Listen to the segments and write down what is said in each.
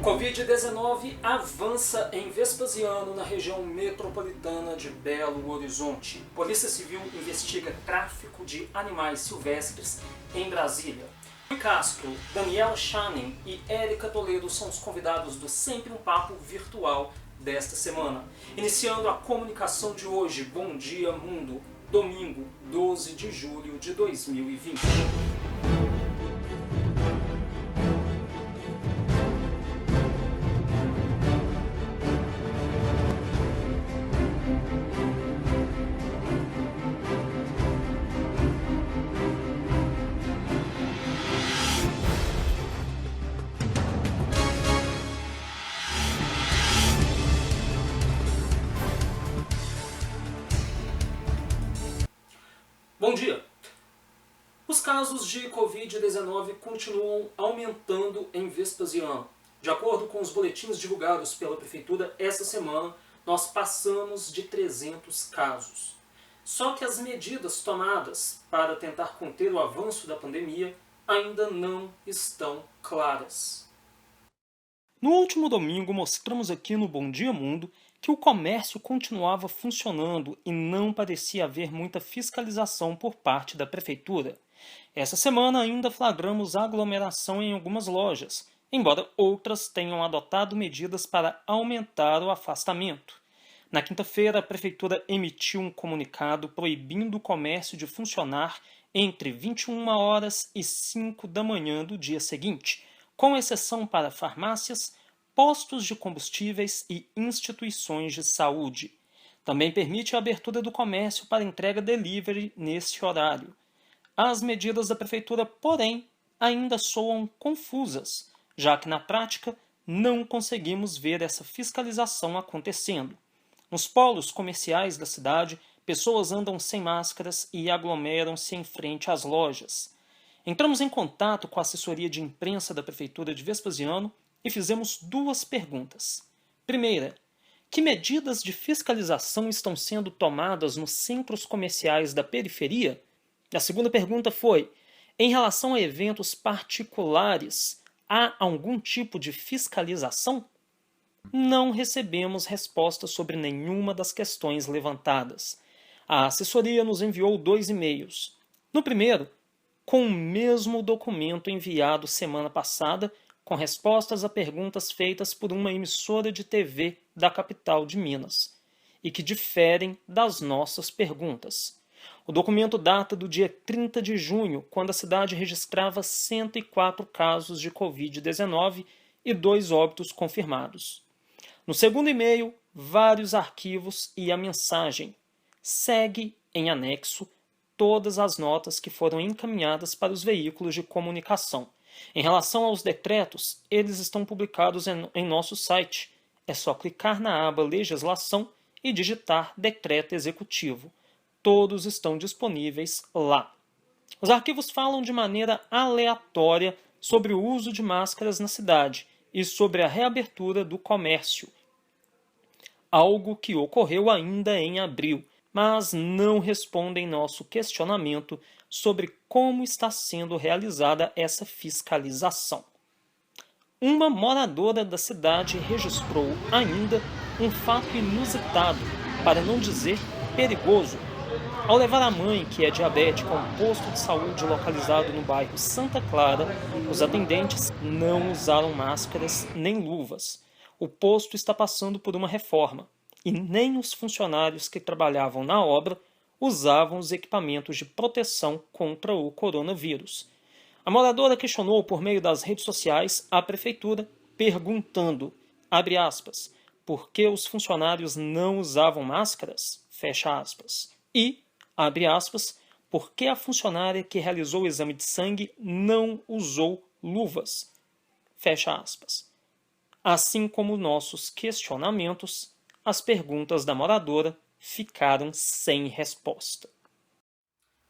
Covid-19 avança em Vespasiano, na região metropolitana de Belo Horizonte. Polícia Civil investiga tráfico de animais silvestres em Brasília. Rui Castro, Daniela Chanin e Érica Toledo são os convidados do Sempre um Papo virtual desta semana. Iniciando a comunicação de hoje, Bom Dia Mundo, domingo 12 de julho de 2020. Bom dia! Os casos de Covid-19 continuam aumentando em Vespasiano. De acordo com os boletins divulgados pela Prefeitura esta semana, nós passamos de 300 casos. Só que as medidas tomadas para tentar conter o avanço da pandemia ainda não estão claras. No último domingo, mostramos aqui no Bom Dia Mundo que o comércio continuava funcionando e não parecia haver muita fiscalização por parte da Prefeitura. Essa semana ainda flagramos aglomeração em algumas lojas, embora outras tenham adotado medidas para aumentar o afastamento. Na quinta-feira, a Prefeitura emitiu um comunicado proibindo o comércio de funcionar entre 21 horas e 5 da manhã do dia seguinte, com exceção para farmácias, postos de combustíveis e instituições de saúde. Também permite a abertura do comércio para entrega delivery nesse horário. As medidas da Prefeitura, porém, ainda soam confusas, já que na prática não conseguimos ver essa fiscalização acontecendo. Nos polos comerciais da cidade, pessoas andam sem máscaras e aglomeram-se em frente às lojas. Entramos em contato com a assessoria de imprensa da Prefeitura de Vespasiano e fizemos duas perguntas. Primeira, que medidas de fiscalização estão sendo tomadas nos centros comerciais da periferia? A segunda pergunta foi, em relação a eventos particulares, há algum tipo de fiscalização? Não recebemos respostas sobre nenhuma das questões levantadas. A assessoria nos enviou 2 e-mails. No primeiro, com o mesmo documento enviado semana passada, com respostas a perguntas feitas por uma emissora de TV da capital de Minas, e que diferem das nossas perguntas. O documento data do dia 30 de junho, quando a cidade registrava 104 casos de Covid-19 e 2 óbitos confirmados. No segundo e-mail, vários arquivos e a mensagem. Segue em anexo todas as notas que foram encaminhadas para os veículos de comunicação. Em relação aos decretos, eles estão publicados em nosso site. É só clicar na aba Legislação e digitar Decreto Executivo. Todos estão disponíveis lá. Os arquivos falam de maneira aleatória sobre o uso de máscaras na cidade e sobre a reabertura do comércio. Algo que ocorreu ainda em abril, mas não respondem nosso questionamento sobre como está sendo realizada essa fiscalização. Uma moradora da cidade registrou ainda um fato inusitado, para não dizer perigoso. Ao levar a mãe, que é diabética, a um posto de saúde localizado no bairro Santa Clara, os atendentes não usaram máscaras nem luvas. O posto está passando por uma reforma e nem os funcionários que trabalhavam na obra usavam os equipamentos de proteção contra o coronavírus. A moradora questionou por meio das redes sociais a prefeitura, perguntando, abre aspas, por que os funcionários não usavam máscaras? Fecha aspas. E, abre aspas, por que a funcionária que realizou o exame de sangue não usou luvas? Fecha aspas. Assim como nossos questionamentos, as perguntas da moradora ficaram sem resposta.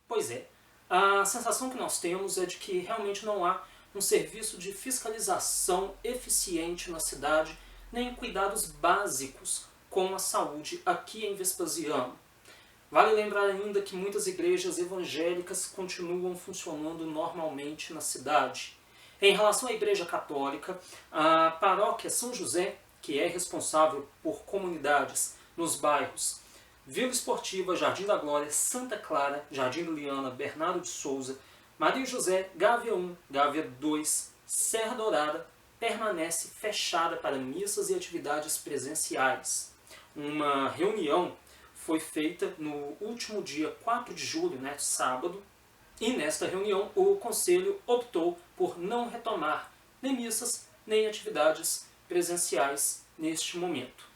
Pois é, a sensação que nós temos é de que realmente não há um serviço de fiscalização eficiente na cidade, nem cuidados básicos com a saúde aqui em Vespasiano. Vale lembrar ainda que muitas igrejas evangélicas continuam funcionando normalmente na cidade. Em relação à Igreja Católica, a paróquia São José, que é responsável por comunidades nos bairros Vila Esportiva, Jardim da Glória, Santa Clara, Jardim Liliana, Bernardo de Souza, Maria José, Gávea 1, Gávea 2, Serra Dourada, permanece fechada para missas e atividades presenciais. Uma reunião foi feita no último dia 4 de julho, sábado, e nesta reunião o Conselho optou por não retomar nem missas nem atividades presenciais neste momento.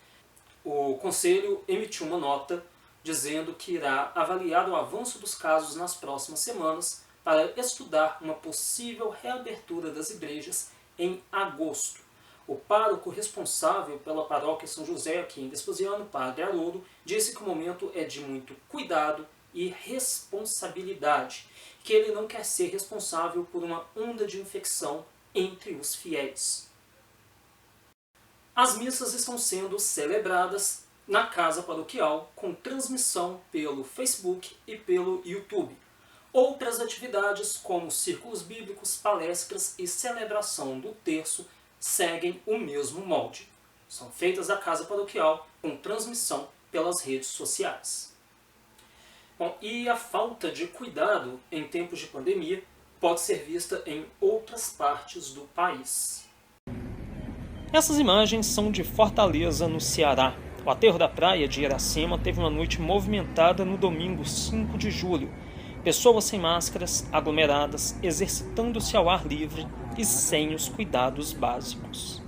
O Conselho emitiu uma nota dizendo que irá avaliar o avanço dos casos nas próximas semanas para estudar uma possível reabertura das igrejas em agosto. O pároco responsável pela paróquia São José, aqui em Vespasiano, Padre Haroldo, disse que o momento é de muito cuidado e responsabilidade, que ele não quer ser responsável por uma onda de infecção entre os fiéis. As missas estão sendo celebradas na casa paroquial com transmissão pelo Facebook e pelo YouTube. Outras atividades, como círculos bíblicos, palestras e celebração do terço, seguem o mesmo molde. São feitas na casa paroquial com transmissão pelas redes sociais. Bom, e a falta de cuidado em tempos de pandemia pode ser vista em outras partes do país. Essas imagens são de Fortaleza, no Ceará. O aterro da praia de Iracema teve uma noite movimentada no domingo 5 de julho. Pessoas sem máscaras, aglomeradas, exercitando-se ao ar livre e sem os cuidados básicos.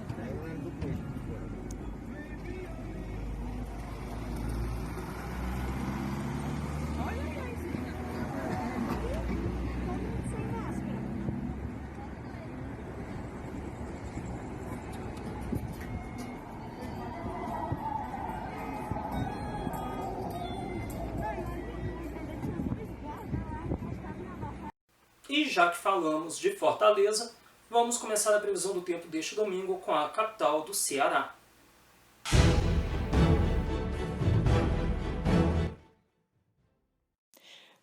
E já que falamos de Fortaleza, vamos começar a previsão do tempo deste domingo com a capital do Ceará.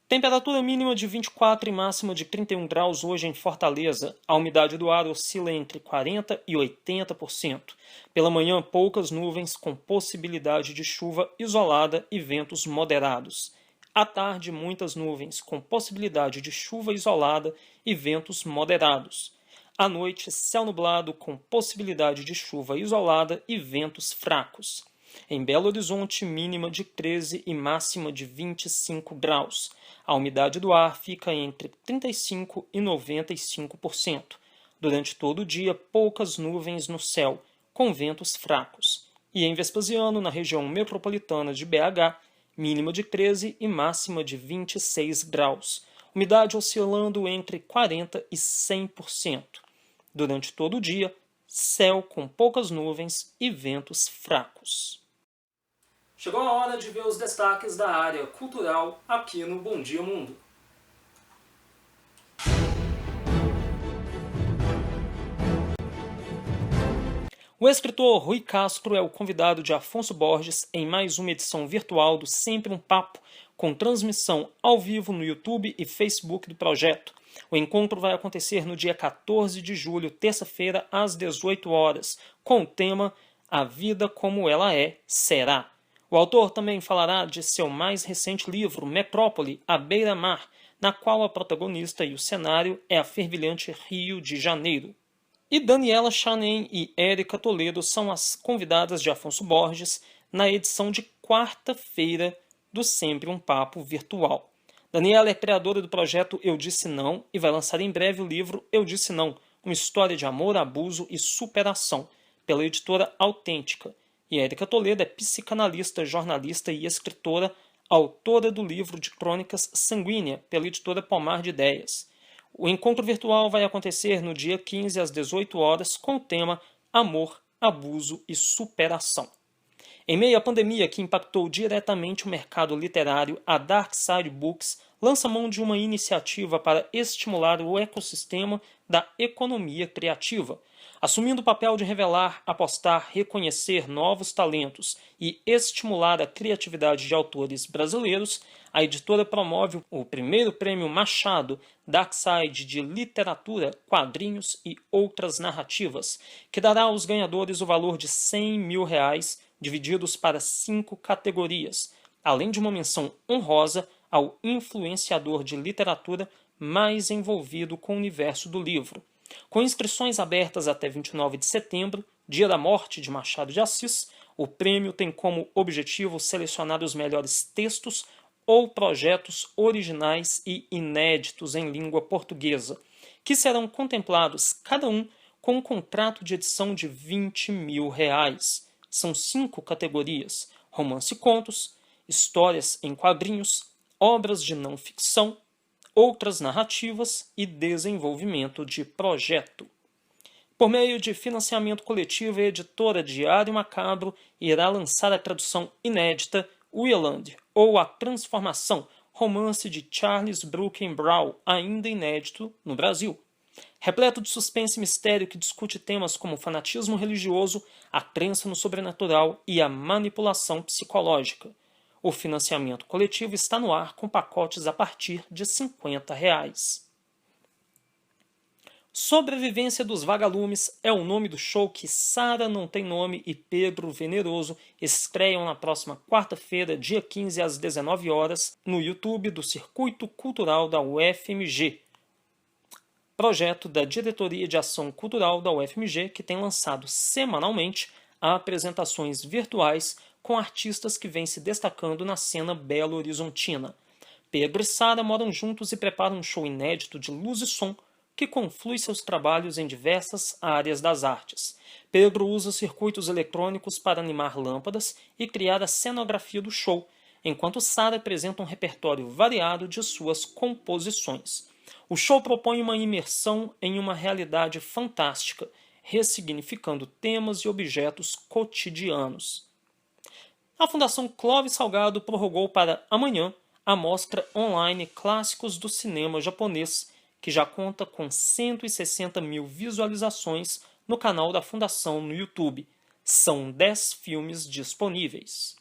Temperatura mínima de 24 e máxima de 31 graus hoje em Fortaleza. A umidade do ar oscila entre 40% e 80%. Pela manhã, poucas nuvens com possibilidade de chuva isolada e ventos moderados. À tarde, muitas nuvens, com possibilidade de chuva isolada e ventos moderados. À noite, céu nublado, com possibilidade de chuva isolada e ventos fracos. Em Belo Horizonte, mínima de 13 e máxima de 25 graus. A umidade do ar fica entre 35% e 95%. Durante todo o dia, poucas nuvens no céu, com ventos fracos. E em Vespasiano, na região metropolitana de BH, mínima de 13 e máxima de 26 graus. Umidade oscilando entre 40% e 100%. Durante todo o dia, céu com poucas nuvens e ventos fracos. Chegou a hora de ver os destaques da área cultural aqui no Bom Dia Mundo. O escritor Rui Castro é o convidado de Afonso Borges em mais uma edição virtual do Sempre um Papo, com transmissão ao vivo no YouTube e Facebook do projeto. O encontro vai acontecer no dia 14 de julho, terça-feira, às 18 horas, com o tema A Vida Como Ela É, Será. O autor também falará de seu mais recente livro, Metrópole, à beira-mar, na qual a protagonista e o cenário é a fervilhante Rio de Janeiro. E Daniela Chanem e Érica Toledo são as convidadas de Afonso Borges na edição de quarta-feira do Sempre um Papo virtual. Daniela é criadora do projeto Eu Disse Não e vai lançar em breve o livro Eu Disse Não, uma história de amor, abuso e superação, pela editora Autêntica. E Érica Toledo é psicanalista, jornalista e escritora, autora do livro de crônicas Sanguínea, pela editora Pomar de Ideias. O encontro virtual vai acontecer no dia 15 às 18 horas com o tema Amor, Abuso e Superação. Em meio à pandemia que impactou diretamente o mercado literário, a Dark Side Books lança mão de uma iniciativa para estimular o ecossistema da economia criativa. Assumindo o papel de revelar, apostar, reconhecer novos talentos e estimular a criatividade de autores brasileiros, a editora promove o primeiro prêmio Machado Darkside de Literatura, Quadrinhos e Outras Narrativas, que dará aos ganhadores o valor de R$100 mil, divididos para 5 categorias, além de uma menção honrosa ao influenciador de literatura mais envolvido com o universo do livro. Com inscrições abertas até 29 de setembro, dia da morte de Machado de Assis, o prêmio tem como objetivo selecionar os melhores textos ou projetos originais e inéditos em língua portuguesa, que serão contemplados cada um com um contrato de edição de R$20 mil. São 5 categorias: romance e contos, histórias em quadrinhos, obras de não ficção, outras narrativas e desenvolvimento de projeto. Por meio de financiamento coletivo, a editora Diário Macabro irá lançar a tradução inédita Wieland, ou A Transformação, romance de Charles Brooken Brown, ainda inédito no Brasil. Repleto de suspense e mistério que discute temas como fanatismo religioso, a crença no sobrenatural e a manipulação psicológica. O financiamento coletivo está no ar com pacotes a partir de R$50. Sobrevivência dos Vagalumes é o nome do show que Sara Não Tem Nome e Pedro Veneroso estreiam na próxima quarta-feira, dia 15, às 19 horas, no YouTube do Circuito Cultural da UFMG, projeto da Diretoria de Ação Cultural da UFMG, que tem lançado semanalmente apresentações virtuais com artistas que vêm se destacando na cena belo-horizontina. Pedro e Sara moram juntos e preparam um show inédito de luz e som que conflui seus trabalhos em diversas áreas das artes. Pedro usa circuitos eletrônicos para animar lâmpadas e criar a cenografia do show, enquanto Sara apresenta um repertório variado de suas composições. O show propõe uma imersão em uma realidade fantástica, ressignificando temas e objetos cotidianos. A Fundação Clóvis Salgado prorrogou para amanhã a mostra online Clássicos do Cinema Japonês, que já conta com 160 mil visualizações no canal da Fundação no YouTube. São 10 filmes disponíveis.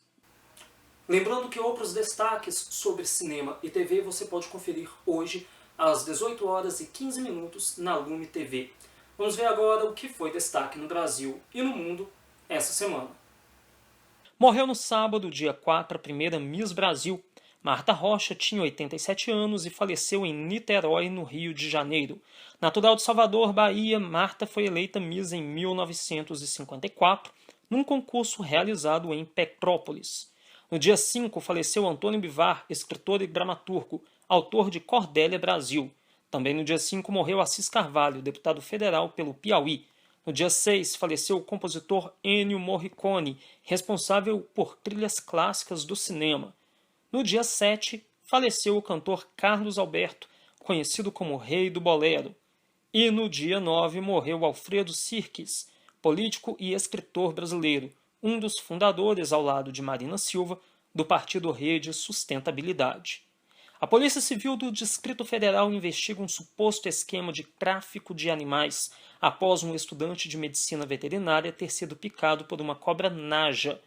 Lembrando que outros destaques sobre cinema e TV você pode conferir hoje às 18 horas e 15 minutos na Lume TV. Vamos ver agora o que foi destaque no Brasil e no mundo essa semana. Morreu no sábado, dia 4, a primeira Miss Brasil. Marta Rocha tinha 87 anos e faleceu em Niterói, no Rio de Janeiro. Natural de Salvador, Bahia, Marta foi eleita Miss em 1954, num concurso realizado em Petrópolis. No dia 5, faleceu Antônio Bivar, escritor e dramaturgo, autor de Cordélia Brasil. Também no dia 5 morreu Assis Carvalho, deputado federal pelo Piauí. No dia 6, faleceu o compositor Ennio Morricone, responsável por trilhas clássicas do cinema. No dia 7, faleceu o cantor Carlos Alberto, conhecido como Rei do Bolero. E no dia 9 morreu Alfredo Sirques, político e escritor brasileiro, um dos fundadores, ao lado de Marina Silva, do partido Rede Sustentabilidade. A Polícia Civil do Distrito Federal investiga um suposto esquema de tráfico de animais após um estudante de medicina veterinária ter sido picado por uma cobra naja.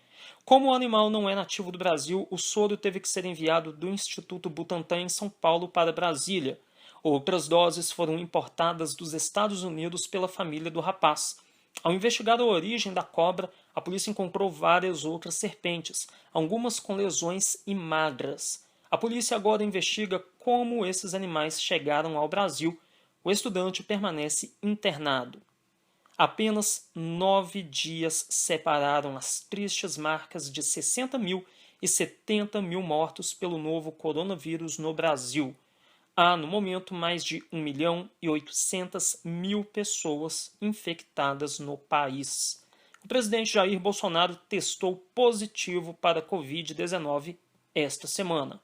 Como o animal não é nativo do Brasil, o soro teve que ser enviado do Instituto Butantan em São Paulo para Brasília. Outras doses foram importadas dos Estados Unidos pela família do rapaz. Ao investigar a origem da cobra, a polícia encontrou várias outras serpentes, algumas com lesões e magras. A polícia agora investiga como esses animais chegaram ao Brasil. O estudante permanece internado. Apenas 9 dias separaram as tristes marcas de 60 mil e 70 mil mortos pelo novo coronavírus no Brasil. Há, no momento, mais de 1.800.000 pessoas infectadas no país. O presidente Jair Bolsonaro testou positivo para a Covid-19 esta semana.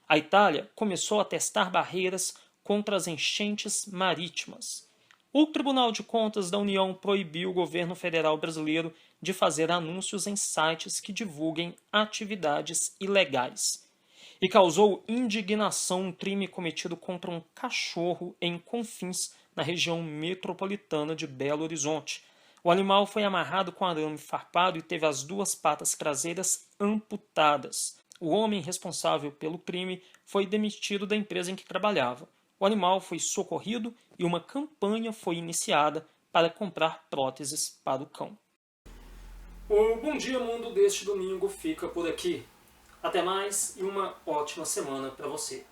A Itália começou a testar barreiras contra as enchentes marítimas. O Tribunal de Contas da União proibiu o governo federal brasileiro de fazer anúncios em sites que divulguem atividades ilegais. E causou indignação um crime cometido contra um cachorro em Confins, na região metropolitana de Belo Horizonte. O animal foi amarrado com arame farpado e teve as 2 patas traseiras amputadas. O homem responsável pelo crime foi demitido da empresa em que trabalhava. O animal foi socorrido e uma campanha foi iniciada para comprar próteses para o cão. O Bom Dia Mundo deste domingo fica por aqui. Até mais e uma ótima semana para você.